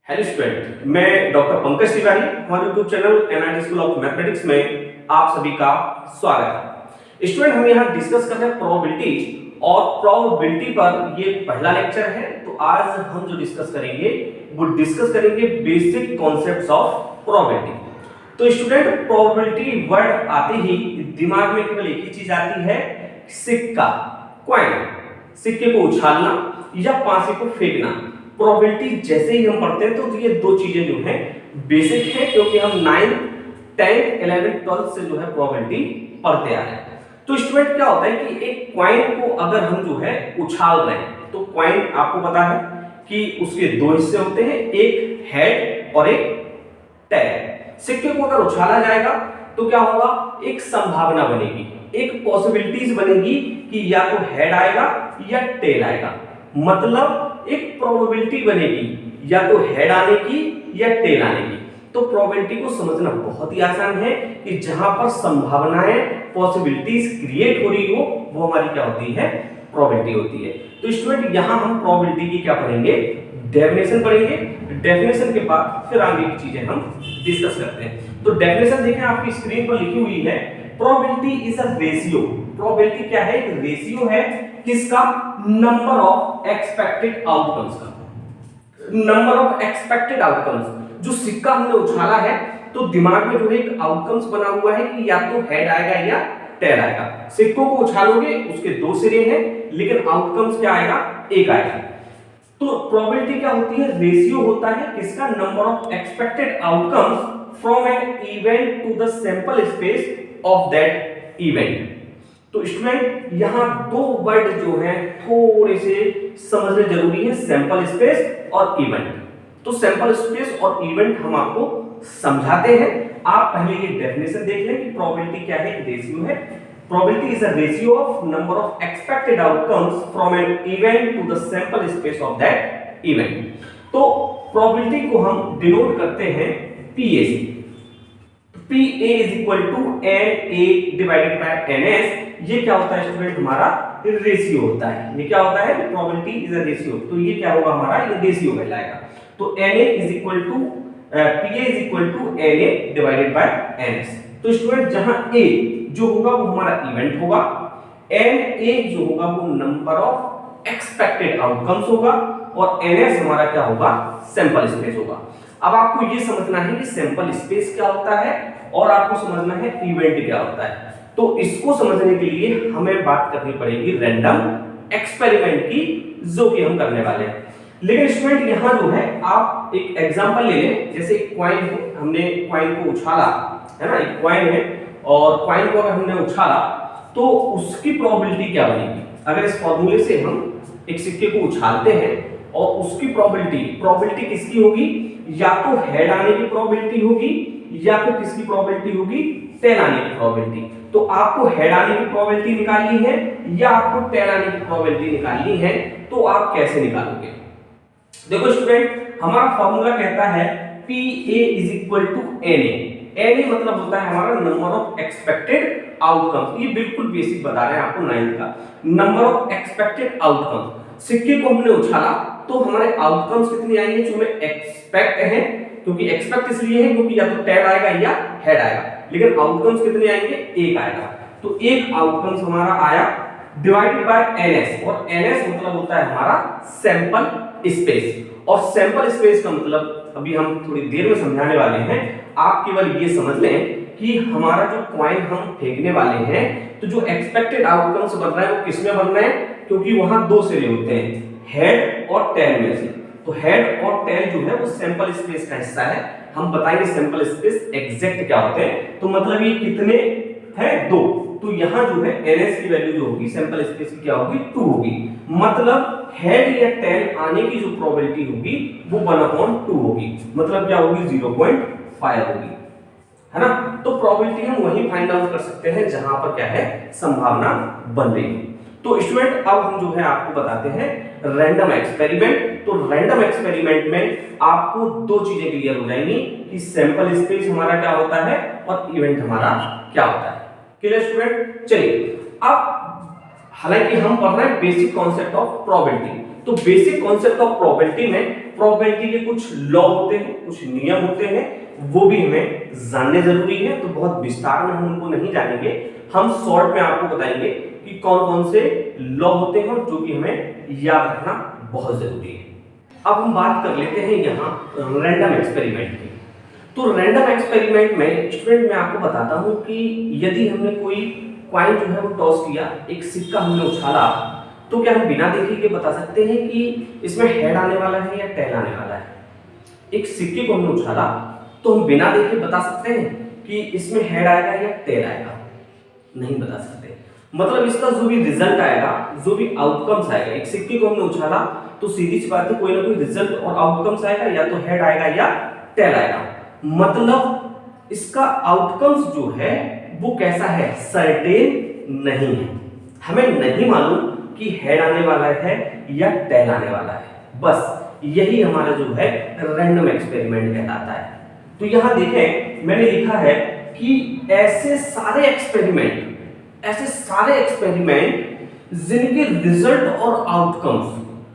Hello student, मैं doctor Pankaj Tiwari हमारे YouTube channel NIT school of mathematics में आप सभी का स्वागत है। स्टूडेंट, हम यहाँ डिस्कस कर रहे हैं प्रोबेबिलिटी और प्रोबेबिलिटी पर ये पहला लेक्चर है। तो आज हम जो डिस्कस करेंगे वो डिस्कस करेंगे बेसिक कॉन्सेप्ट्स ऑफ प्रोबेबिलिटी। तो स्टूडेंट, प्रोबेबिलिटी वर्ड आते ही दिमाग में केवल एक ही चीज आती है, सिक्का, कॉइन, सिक्के को उछालना या पासे को फेंकना। प्रोबेबिलिटी जैसे ही हम पढ़ते हैं तो ये दो चीजें जो हैं बेसिक है, क्योंकि हम 9th, 10th, 11th, 12th से जो है प्रोबेबिलिटी पढ़ते आ रहे हैं। तो स्टूडेंट, क्या होता है कि एक कॉइन को अगर हम जो है उछाल रहे हैं तो कॉइन आपको पता है कि उसके दो हिस्से होते हैं, एक हेड और एक टेल। सिक्के को अगर उछाला जाएगा तो क्या होगा, एक संभावना बनेगी, एक पॉसिबिलिटीज बनेगी कि या तो हेड आएगा या टेल आएगा। मतलब एक प्रोबेबिलिटी बनेगी या तो हेड आने की या टेल आने की। तो प्रोबेबिलिटी को समझना बहुत ही आसान है कि जहां पर संभावनाएं, पॉसिबिलिटीज क्रिएट हो रही हो वो हमारी क्या होती है, प्रोबेबिलिटी होती है। तो स्टूडेंट, यहां हम प्रोबेबिलिटी की क्या पढ़ेंगे, डेफिनेशन पढ़ेंगे। डेफिनेशन के बाद फिर आगे की चीजें हम डिस्कस करते हैं। तो डेफिनेशन देखें, आपकी स्क्रीन पर लिखी हुई है, probability is a ratio. Probability क्या है, एक रेशियो है किसका, नंबर ऑफ एक्सपेक्टेड आउटकम्स का। नंबर ऑफ एक्सपेक्टेड आउटकम्स, जो सिक्का हमने उछाला है तो दिमाग में जो है एक आउटकम्स बना हुआ है कि या तो हेड आएगा या टेल आएगा। सिक्कों को उछालोगे, उसके दो सिरे हैं, लेकिन आउटकम्स क्या आएगा, एक आएगा। तो प्रोबेबिलिटी क्या होती है, रेशियो होता है किसका, number of expected outcomes from an event to the sample space of that event. तो स्टूडेंट, यहां दो वर्ड जो हैं थोड़े से समझने जरूरी है, सैंपल स्पेस और इवेंट। तो सैंपल स्पेस और इवेंट हम आपको समझाते हैं। आप पहले ये डेफिनेशन देख लें कि प्रोबेबिलिटी क्या है, रेशियो है। Probability is a ratio of number of expected outcomes from an event to the sample space of that event. तो प्रोबेबिलिटी को हम डिनोट करते हैं पीए से। PA is equal to NA divided by NS। ये क्या होता है स्टूडेंट, हमारा रेशियो होता है। ये क्या होता है, प्रोबेबिलिटी इज अ रेशियो। तो ये क्या होगा, हमारा ये रेशियो कहलाएगा। तो NA is equal to PA is equal to NA divided by NS। तो स्टूडेंट, जहां A जो होगा वो हमारा इवेंट होगा, NA जो होगा वो नंबर ऑफ एक्सपेक्टेड आउटकम्स होगा, और NS हमारा क्या होगा, सैंपल स्पेस होगा। अब आपको ये समझना है कि सैंपल स्पेस क्या होता है और आपको समझना है इवेंट क्या होता है। तो इसको समझने के लिए हमें बात करनी पड़ेगी रैंडम एक्सपेरिमेंट की, जो कि हम करने वाले हैं। लेकिन स्टूडेंट, यहां जो है आप एक एग्जांपल ले लें। जैसे एक कॉइन है, हमने कॉइन को उछाला है ना, एक कॉइन है और कॉइन को अगर हमने उछाला तो उसकी प्रोबेबिलिटी क्या बनेगी। अगर इस फॉर्मूले से हम एक सिक्के को उछालते हैं और उसकी प्रोबेबिलिटी किसकी होगी, या तो हेड आने की प्रोबेबिलिटी होगी या तो किसकी प्रोबेबिलिटी होगी, टेल आने की प्रोबेबिलिटी। तो आपको हेड आने की प्रोबेबिलिटी निकालनी है या आपको टेल आने की प्रोबेबिलिटी निकालनी है, तो आप कैसे निकालोगे। देखो स्टूडेंट, हमारा फॉर्मूला कहता है PA is equal to NA। NA मतलब होता है हमारा नंबर ऑफ एक्सपेक्टेड आउटकम्स। ये बिल्कुल बेसिक बता रहे हैं आपको 9th का, नंबर ऑफ एक्सपेक्टेड आउटकम्स। सिक्के को हमने उछाला तो हमारे आउटकम्स कितने आएंगे, जो हमें एक्सपेक्ट है, क्योंकि एक्सपेक्ट इसलिए है क्योंकि या तो टेल आएगा या हेड आएगा, लेकिन आउटकम्स कितने आएंगे, एक आएगा। तो एक आउटकम्स हमारा आया डिवाइडेड बाय NS, और NS मतलब होता है हमारा सैंपल स्पेस। और सैंपल स्पेस का मतलब अभी हम थोड़ी देर में समझाने वाले हैं। आप केवल ये समझ लें कि हमारा जो कॉइन हम फेंकने वाले हैं, तो जो एक्सपेक्टेड आउटकम्स बन रहा है वो किसमें बन रहा है, क्योंकि वहां दो सिरे होते हैं, हेड और टेल में से। तो हेड और टेल जो है वो सैंपल स्पेस का हिस्सा है। हम बताएंगे सैंपल स्पेस एग्जैक्ट क्या होते हैं। तो मतलब ये कितने हैं, दो। तो यहाँ जो है NS की वैल्यू जो होगी सैंपल स्पेस की क्या होगी, 2 होगी। मतलब हेड या टेल आने की जो प्रोबेबिलिटी होगी वो 1/2 होगी। मतलब क्या होगी, 0.5 होगी, है ना। तो प्रोबेबिलिटी हम वही फाइंड आउट कर सकते हैं जहां पर क्या है, संभावना बन रही है। तो स्टूडेंट, अब हम जो है आपको बताते हैं रैंडम एक्सपेरिमेंट। तो रैंडम एक्सपेरिमेंट में आपको दो चीजें क्लियर हो जाएंगी कि सैंपल स्पेस हमारा क्या होता है और इवेंट हमारा क्या होता है। क्लियर स्टूडेंट, चलिए अब हालांकि हम पढ़ रहे हैं बेसिक कॉन्सेप्ट ऑफ प्रोबेबिलिटी, तो बेसिक कॉन्सेप्ट ऑफ प्रोबेबिलिटी में प्रोबेबिलिटी के कुछ लॉ होते हैं, कुछ नियम होते हैं, वो भी हमें जानने जरूरी है। तो बहुत विस्तार में हम उनको नहीं जानेंगे, हम शॉर्ट में आपको बताएंगे कि कौन कौन से लॉ होते हैं और जो कि हमें याद रखना बहुत जरूरी है। अब हम बात कर लेते हैं यहाँ रैंडम एक्सपेरिमेंट की। तो रैंडम एक्सपेरिमेंट में स्टूडेंट मैं आपको बताता हूँ कि यदि हमने कोई कॉइन जो है वो टॉस किया, एक सिक्का हमने उछाला, तो क्या हम बिना देखे के बता सकते हैं कि इसमें हेड आने वाला है या टेल आने वाला है? एक सिक्के को हमने उछाला तो हम बिना देखे बता सकते हैं कि इसमें हेड आएगा या टेल आएगा? नहीं बता सकते। मतलब इसका जो भी रिजल्ट आएगा, जो भी आउटकम्स आएगा, एक सिक्के को हमने उछाला तो सीधी सी बात है कोई ना कोई रिजल्ट और आउटकम्स आएगा, या तो हेड आएगा या टेल आएगा। मतलब इसका आउटकम्स जो है वो कैसा है? सर्टेन नहीं है। हमें नहीं मालूम कि हेड आने वाला है या टेल आने वाला है। बस यही हमारा जो है रैंडम एक्सपेरिमेंट कहलाता है। तो यहां देखें मैंने लिखा है कि ऐसे सारे एक्सपेरिमेंट जिनके रिजल्ट और आउटकम्स,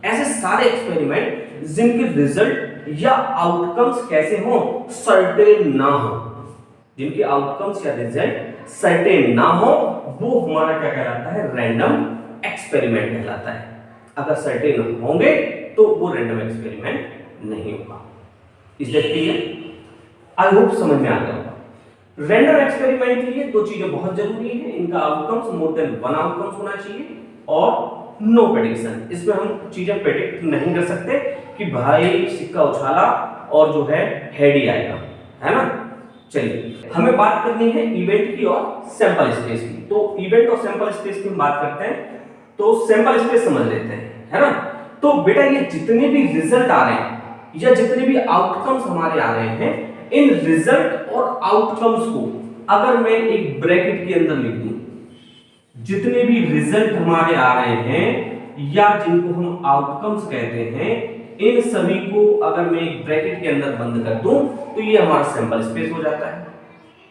ऐसे सारे एक्सपेरिमेंट जिनके रिजल्ट या आउटकम्स कैसे हो? सर्टेन ना हो। जिनके आउटकम्स या रिजल्ट सर्टेन ना हो वो हमारा क्या कहलाता है? रैंडम एक्सपेरिमेंट कहलाता है। अगर सर्टेन होंगे तो वो रैंडम एक्सपेरिमेंट नहीं होगा। Is that clear? I hope समझ में आ गया होगा। रैंडम एक्सपेरिमेंट के लिए दो चीजें बहुत जरूरी हैं, इनका outcomes more than one outcomes होना चाहिए और नो प्रेडिक्शन। इसमें हम चीजें प्रेडिक्ट नहीं कर सकते कि भाई सिक्का उछाला और जो है हेड ही आएगा, है ना। चलिए हमें बात करनी है इवेंट की और सैंपल स्पेस की। तो इवेंट और सैंपल स्पेस की हम बात करते हैं तो सैंपल स्पेस समझ लेते हैं, है ना। तो बेटा ये जितने भी रिजल्ट आ रहे हैं या जितने भी आउटकम्स हमारे आ रहे हैं, इन रिजल्ट और आउटकम्स को अगर मैं एक ब्रैकेट के अंदर लिख दूं, जितने भी रिजल्ट हमारे आ रहे हैं या जिनको हम आउटकम्स कहते हैं, इन सभी को अगर मैं एक ब्रैकेट के अंदर बंद कर दूं तो ये हमारा सैंपल स्पेस हो जाता है।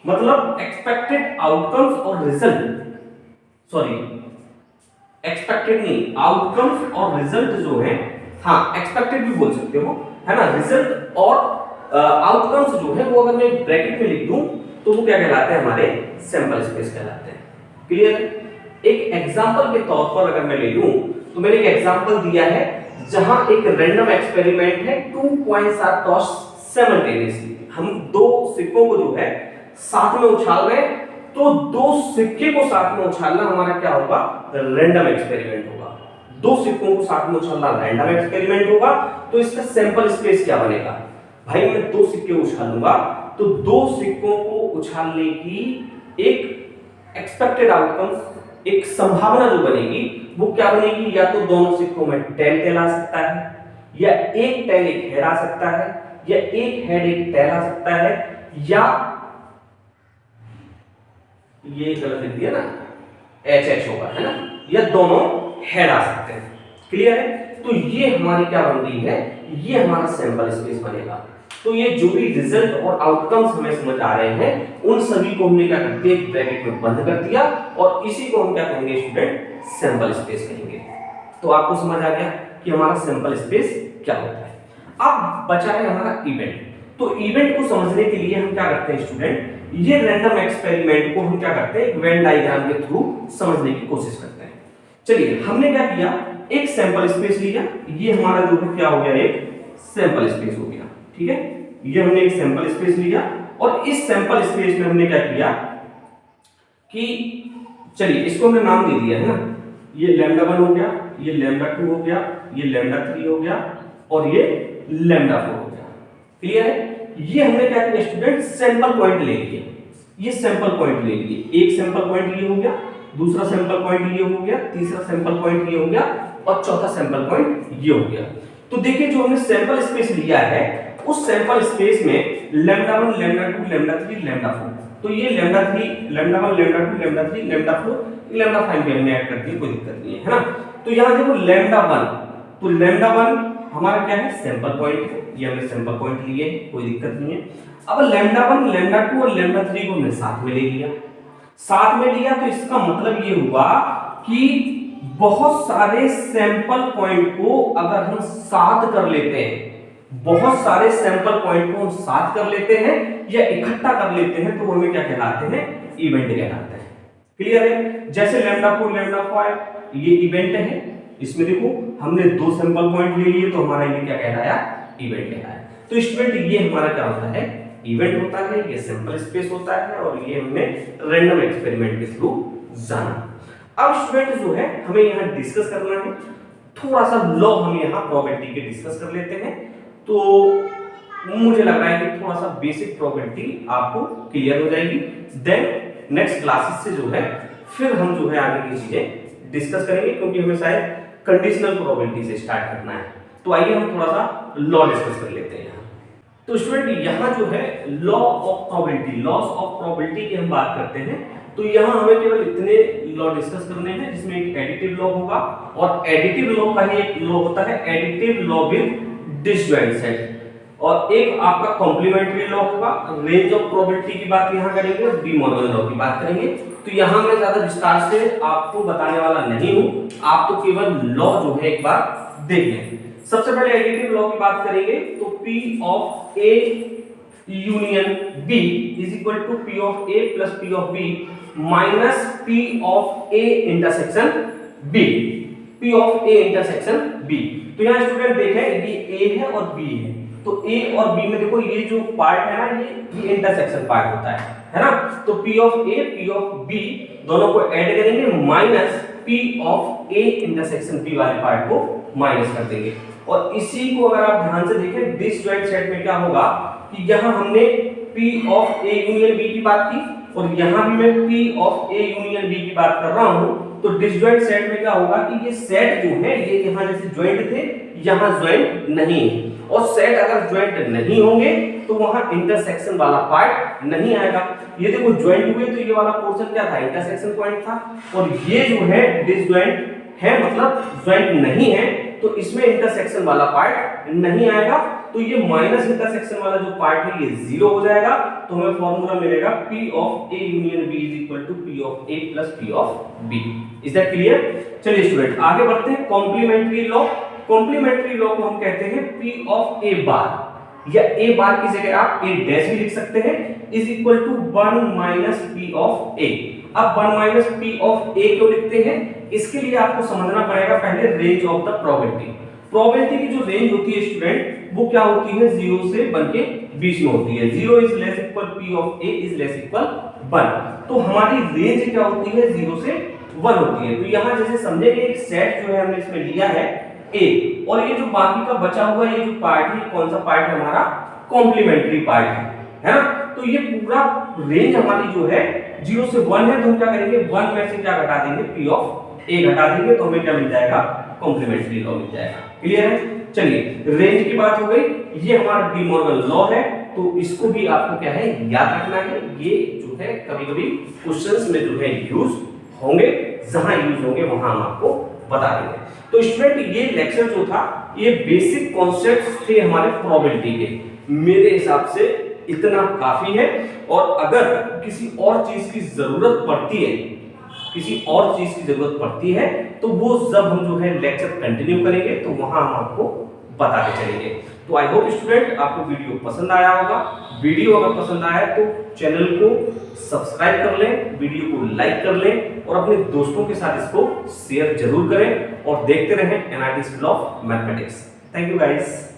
मतलब एक्सपेक्टेड आउटकम्स और रिजल्ट, सॉरी एक्सपेक्टेड नहीं, आउटकम्स और रिजल्ट जो है, हाँ एक्सपेक्टेड भी बोल सकते हो, है ना। रिजल्ट और आउटकम्स जो है वो अगर मैं ब्रैकेट में लिख दूं तो वो क्या कहलाते हैं? हमारे सैंपल स्पेस कहलाते हैं। क्लियर? एक एग्जांपल के तौर पर अगर मैं ले लूं तो मैंने एक एग्जांपल दिया है जहां एक रैंडम एक्सपेरिमेंट है, 2 कॉइंस आर टॉस्ड साइमल्टेनियसली। हम दो सिक्कों को जो है साथ में उछाल रहे हैं, तो दो सिक्के को साथ में उछालना हमारा क्या होगा? रैंडम एक्सपेरिमेंट होगा। दो सिक्कों को साथ में उछालना रैंडम एक्सपेरिमेंट होगा। तो इसका सैंपल स्पेस क्या बनेगा? भाई मैं दो सिक्के उछालूंगा तो दो सिक्कों को उछालने की एक एक्सपेक्टेड आउटकम, एक संभावना जो बनेगी वो क्या बनेगी? या तो दोनों सिक्कों में टेल आ सकता है, या एक टेल एक हेड आ सकता है, या एक हेड एक टेल आ सकता है, या ये गलत लिख दिया ना, एच होगा, है ना, या दोनों हेड आ सकते हैं। क्लियर है? तो ये हमारी क्या बन रही है? ये हमारा सैंपल स्पेस बनेगा। तो ये जो भी रिजल्ट और आउटकम्स हमें समझ आ रहे हैं उन सभी को हमने क्या कर दिया? एक ब्रैकेट में बंद कर दिया और इसी को हम क्या कहेंगे स्टूडेंट? सैंपल स्पेस कहेंगे। तो आपको समझ आ गया कि हमारा सैंपल स्पेस क्या होता है। अब बचा है हमारा इवेंट। तो इवेंट को समझने के लिए हम क्या करते हैं स्टूडेंट? ये रैंडम एक्सपेरिमेंट को हम क्या करते हैं? एक वेन डायग्राम के थ्रू समझने की कोशिश करते हैं। चलिए हमने क्या किया? एक सैंपल स्पेस लिया, ये हमारा जो है क्या हो गया? एक सैंपल स्पेस हो गया। ठीक है, ये हमने एक सैंपल स्पेस लिया और इस सैंपल स्पेस में हमने क्या किया कि चलिए इसको हमने नाम दे दिया है ना, ये लैम्डा 1 हो गया, ये लैम्डा 2 हो गया, ये लैम्डा 3 हो गया और ये लैम्डा 4 हो गया। क्लियर है? ये हमने क्या किया स्टूडेंट? सैंपल पॉइंट ले लिए। ये सैंपल पॉइंट ले लिए, एक सैंपल पॉइंट ये हो गया, दूसरा सैंपल पॉइंट ये हो गया, तीसरा सैंपल पॉइंट ये हो गया और चौथा सैंपल पॉइंट ये हो गया। तो देखिए जो हमने सैंपल स्पेस लिया है उस सैंपल स्पेस में लैम्डा 1, लैम्डा 2, लैम्डा 3, लैम्डा 4, तो ये lambda 3, lambda 1, lambda 2, lambda 3, lambda 4, lambda 5 भी हमने ऐड कर दिया, कोई दिक्कत नहीं है, है ना। तो यहां देखो लैम्डा 1, तो लैम्डा 1 हमारा क्या है? सैंपल पॉइंट है, ये हमने सैंपल पॉइंट लिए, कोई दिक्कत नहीं है। अब लैम्डा 1, लैम्डा 2 और लैम्डा 3 को हमने साथ में ले लिया। साथ में लिया तो इसका मतलब ये हुआ कि बहुत सारे सैंपल पॉइंट को अगर हम साथ कर लेते हैं, बहुत सारे सैंपल पॉइंट को हम साथ कर लेते हैं या इकट्ठा कर लेते हैं तो हमें क्या कहलाते हैं, इवेंट कहलाते हैं। क्लियर है? जैसे λ4 λ5 ये इवेंट है, इसमें देखो हमने दो सैंपल पॉइंट ले लिए तो हमारा ये क्या कहलाया, इवेंट कहलाया। तो स्टूडेंट ये हमारा क्या होता है, इवेंट होता है, ये सैंपल स्पेस होता है और ये हमने रैंडम एक्सपेरिमेंट के थ्रू जाना। अब स्टूडेंट जो है हमें यहाँ डिस्कस करना है, थोड़ा सा लॉ हम यहाँ प्रोबेबिलिटी के डिस्कस कर लेते हैं। तो मुझे लग रहा है कि थोड़ा सा बेसिक प्रोबेबिलिटी आपको क्लियर हो जाएगी, देन नेक्स्ट क्लासेस से जो है फिर हम जो है आगे की चीजें डिस्कस करेंगे, क्योंकि हमें शायद कंडीशनल प्रोबेबिलिटी से स्टार्ट करना है। तो आइए हम थोड़ा सा लॉ डिस्कस कर लेते हैं। तो स्टूडेंट यहाँ जो है law of probability, loss of probability की हम बात करते हैं, तो यहाँ हमें केवल इतने लॉ डिस्कस करने हैं, जिसमें एक एडिटिव लॉ होगा और एडिटिव लॉ का ही एक लॉ होता है additive law with disjoint set, और एक आपका कॉम्प्लीमेंट्री लॉ होगा। रेंज ऑफ प्रोबेबिलिटी की बात यहाँ करेंगे और डी मॉर्गन लॉ की बात करेंगे। तो यहाँ मैं ज्यादा विस्तार से आपको बताने वाला नहीं हूँ, आप तो केवल लॉ जो है एक बार देख लें। सबसे पहले एडिटिव लॉ की बात करेंगे तो P of A union B is equal to P of A plus P of B minus P of A intersection B, P of A intersection B। तो यहाँ स्टूडेंट देखें ये A है और B है, तो A और B में देखो ये जो पार्ट है ना, ये इंटरसेक्शन पार्ट होता है ना। तो P of A P of B दोनों को ऐड करेंगे minus P of A intersection B वाले पार्ट को माइनस कर देंगे। और इसी को अगर आप ध्यान से देखें डिसजॉइंट सेट में क्या होगा कि यहाँ हमने P of A union B की बात की और यहाँ भी मैं P of A union B की बात कर रहा हूँ। तो डिसजॉइंट सेट में क्या होगा कि ये सेट जो है ये यहाँ जैसे ज्वाइंट थे, यहाँ ज्वाइंट नहीं है, और सेट अगर ज्वाइंट नहीं होंगे तो वहां इंटरसेक्शन वाला पार्ट नहीं आएगा। ये देखो ज्वाइंट हुए तो ये वाला पोर्शन क्या था, इंटरसेक्शन पॉइंट था, और ये जो है डिसजॉइंट है मतलब ज्वाइंट नहीं है, तो इसमें इंटरसेक्शन वाला पार्ट नहीं आएगा। तो ये माइनस इंटरसेक्शन वाला जो पार्ट है ये जीरो हो जाएगा। तो हमें फॉर्मूला मिलेगा P of A union B is equal to P of A plus P of B। Is that clear? चलिए स्टूडेंट आगे बढ़ते हैं। कॉम्प्लीमेंट्री लॉ, कॉम्प्लीमेंट्री लॉ को हम कहते हैं P ऑफ A बार, या A बार की जगह आप A डैश भी लिख सकते हैं, is equal to 1 minus P of A। अब 1 माइनस P ऑफ A क्यों लिखते हैं, इसके लिए आपको समझना पड़ेगा पहले range of the probability. Probability की जो रेंज होती है स्टूडेंट वो क्या होती है, 0 से 1 के बीच में होती है। 0 is less equal P of A is less equal 1। तो हमारी रेंज क्या होती है, 0 से 1 होती है। तो यहाँ जैसे समझेंगे एक सेट जो है हमने इसमें लिया है A, और ये जो बाकी का बचा हुआ ये जो पार्ट है कौन सा पार्ट है, हमारा कॉम्प्लीमेंट्री पार्ट है ना। तो ये पूरा रेंज हमारी जो है 0 से 1 है, तो हम क्या करेंगे 1 में से क्या घटा देंगे, P ऑफ A घटा देंगे, तो हमें क्या मिल जाएगा, कॉम्प्लीमेंट्री लॉ मिल जाएगा। क्लियर है? चलिए रेंज की बात हो गई, ये हमारा डी मॉर्गन लॉ है, तो इसको भी आपको क्या है याद रखना है। ये जो है कभी-कभी क्वेश्चंस में जो है यूज होंगे, जहां यूज होंगे वहां हम आपको बता देंगे। तो स्टूडेंट ये लेक्चर जो था ये बेसिक कॉन्सेप्ट्स थे हमारे प्रोबेबिलिटी के, मेरे हिसाब से इतना काफी है। और अगर किसी और चीज की जरूरत पड़ती है, किसी और चीज की जरूरत पड़ती है तो वो जब हम जो है लेक्चर कंटिन्यू करेंगे तो वहां हम आपको बताते चलेंगे। तो आई होप स्टूडेंट आपको वीडियो पसंद आया होगा। वीडियो अगर पसंद आया तो चैनल को सब्सक्राइब कर लें, वीडियो को लाइक कर लें और अपने दोस्तों के साथ इसको शेयर जरूर करें और देखते रहें NIT school of mathematics. Thank you guys.